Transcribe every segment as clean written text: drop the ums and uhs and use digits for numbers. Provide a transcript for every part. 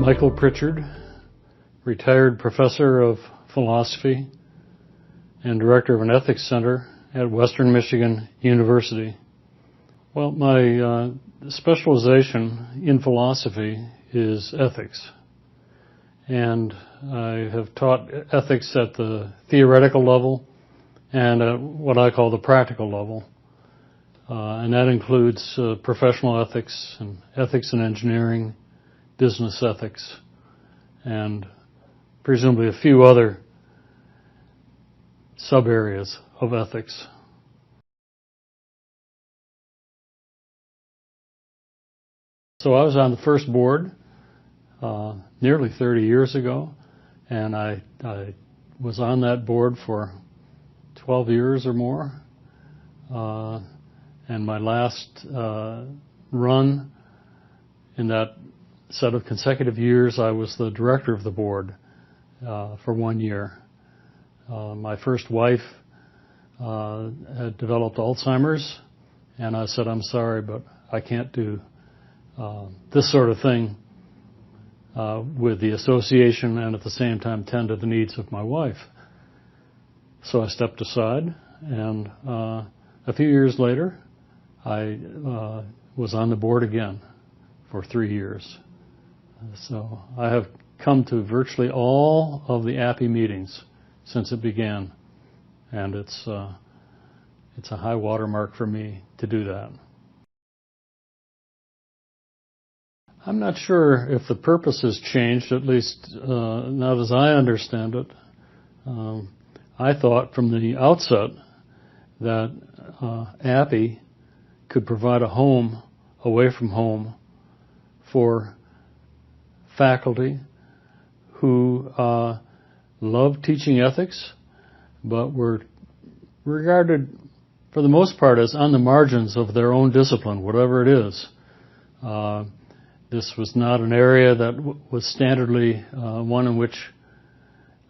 Michael Pritchard, retired professor of philosophy and director of an ethics center at Western Michigan University. Well, my specialization in philosophy is ethics. And I have taught ethics at the theoretical level and at what I call the practical level. And that includes professional ethics and ethics in engineering, business ethics, and presumably a few other sub-areas of ethics. So I was on the first board nearly 30 years ago, and I was on that board for 12 years or more. And my last run in that set of consecutive years, I was the director of the board for 1 year. My first wife had developed Alzheimer's, and I said, "I'm sorry, but I can't do this sort of thing with the association and at the same time tend to the needs of my wife." So I stepped aside, and a few years later, I was on the board again for 3 years. So I have come to virtually all of the API meetings since it began, and it's a high watermark for me to do that. I'm not sure if the purpose has changed, at least not as I understand it. I thought from the outset that API could provide a home away from home for faculty who love teaching ethics, but were regarded for the most part as on the margins of their own discipline, whatever it is. This was not an area that was standardly one in which,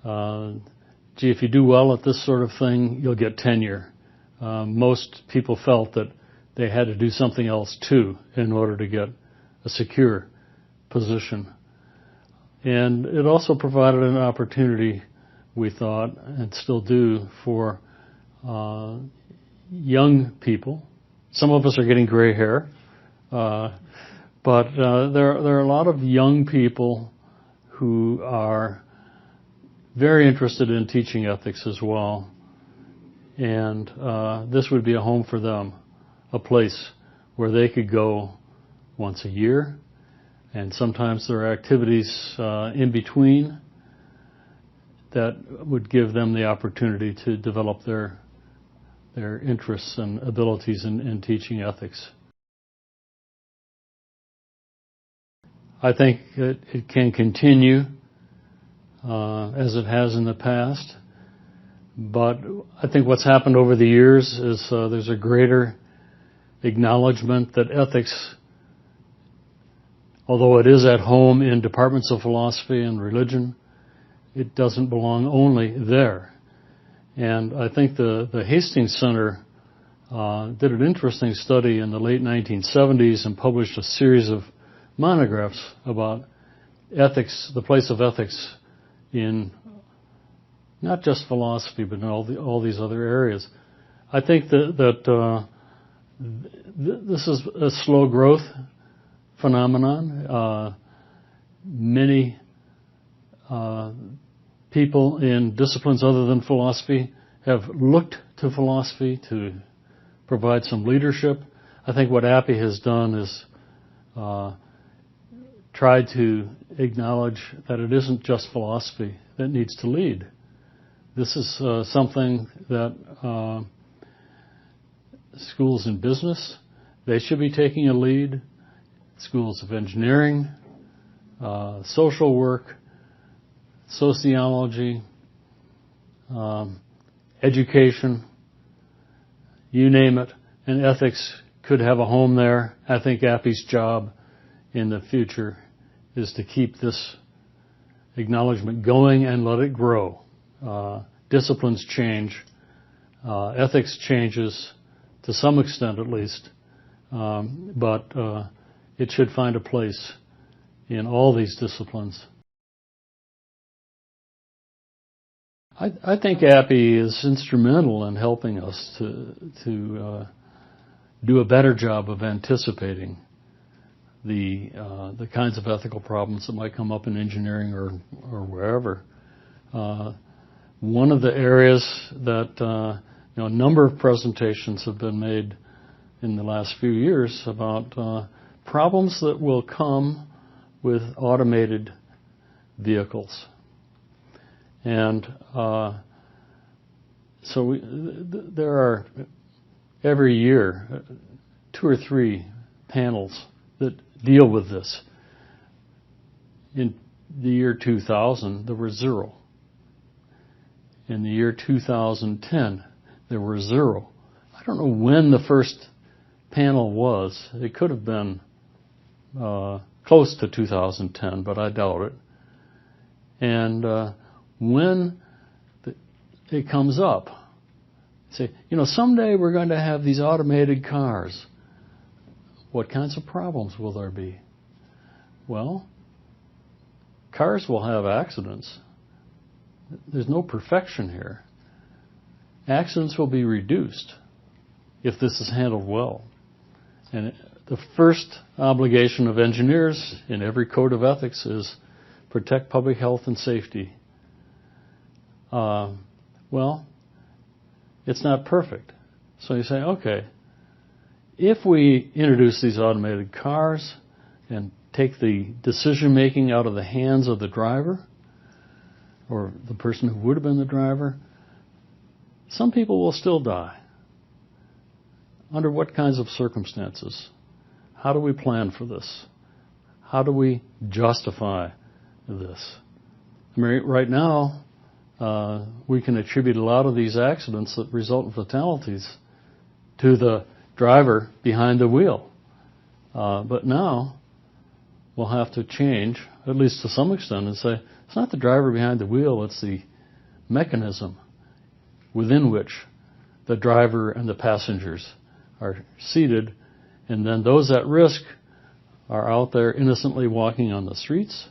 if you do well at this sort of thing, you'll get tenure. Most people felt that they had to do something else too in order to get a secure position. And it also provided an opportunity, we thought, and still do, for young people. Some of us are getting gray hair, but there are a lot of young people who are very interested in teaching ethics as well. And this would be a home for them, a place where they could go once a year, and sometimes there are activities in between that would give them the opportunity to develop their interests and abilities in teaching ethics. I think it can continue as it has in the past, but I think what's happened over the years is there's a greater acknowledgement that ethics, although it is at home in departments of philosophy and religion, it doesn't belong only there. And I think the Hastings Center did an interesting study in the late 1970s and published a series of monographs about ethics, the place of ethics in not just philosophy, but in all these other areas. I think that this is a slow growth phenomenon. Many people in disciplines other than philosophy have looked to philosophy to provide some leadership. I think what API has done is tried to acknowledge that it isn't just philosophy that needs to lead. This is something that schools in business, they should be taking a lead. Schools of engineering, social work, sociology, education, you name it, and ethics could have a home there. I think API's job in the future is to keep this acknowledgement going and let it grow. Disciplines change, ethics changes to some extent at least, but it should find a place in all these disciplines. I think API is instrumental in helping us to do a better job of anticipating the kinds of ethical problems that might come up in engineering or wherever. One of the areas that a number of presentations have been made in the last few years about problems that will come with automated vehicles. And there are every year 2 or 3 panels that deal with this. In the year 2000, there were 0. In the year 2010, there were 0. I don't know when the first panel was. It could have been close to 2010, but I doubt it. And when it comes up, say, someday we're going to have these automated cars. What kinds of problems will there be? Well, cars will have accidents. There's no perfection here. Accidents will be reduced if this is handled well. And the first obligation of engineers in every code of ethics is protect public health and safety. Well, it's not perfect. So you say, okay, if we introduce these automated cars and take the decision-making out of the hands of the driver or the person who would have been the driver, some people will still die. Under what kinds of circumstances? How do we plan for this? How do we justify this? I mean, right now, we can attribute a lot of these accidents that result in fatalities to the driver behind the wheel. But now, we'll have to change, at least to some extent, and say, it's not the driver behind the wheel, it's the mechanism within which the driver and the passengers are seated, and then those at risk are out there innocently walking on the streets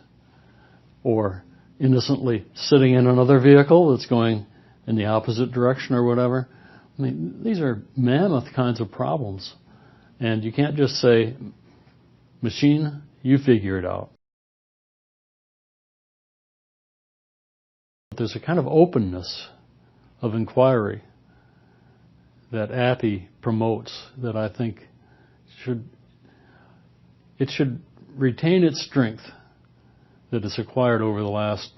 or innocently sitting in another vehicle that's going in the opposite direction or whatever. I mean, these are mammoth kinds of problems, and you can't just say, machine, you figure it out. There's a kind of openness of inquiry that API promotes that I think should retain its strength that it's acquired over the last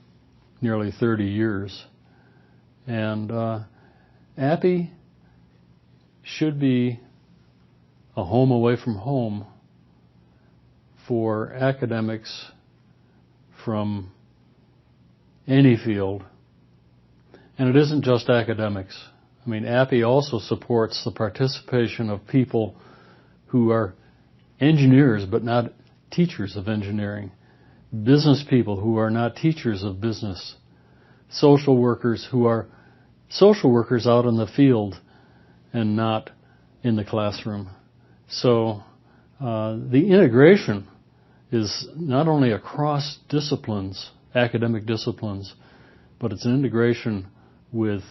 nearly 30 years. And API should be a home away from home for academics from any field. And it isn't just academics. I mean, API also supports the participation of people who are engineers but not teachers of engineering, business people who are not teachers of business, social workers who are social workers out in the field and not in the classroom. So the integration is not only across disciplines, academic disciplines, but it's an integration with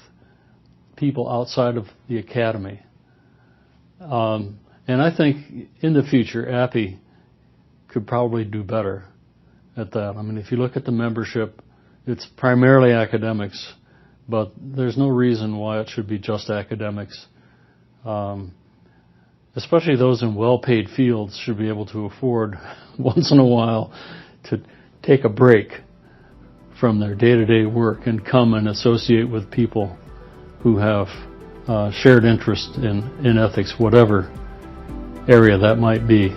people outside of the academy. And I think in the future, API could probably do better at that. I mean, if you look at the membership, it's primarily academics, but there's no reason why it should be just academics. Especially those in well-paid fields should be able to afford once in a while to take a break from their day-to-day work and come and associate with people who have shared interest in ethics, whatever area that might be.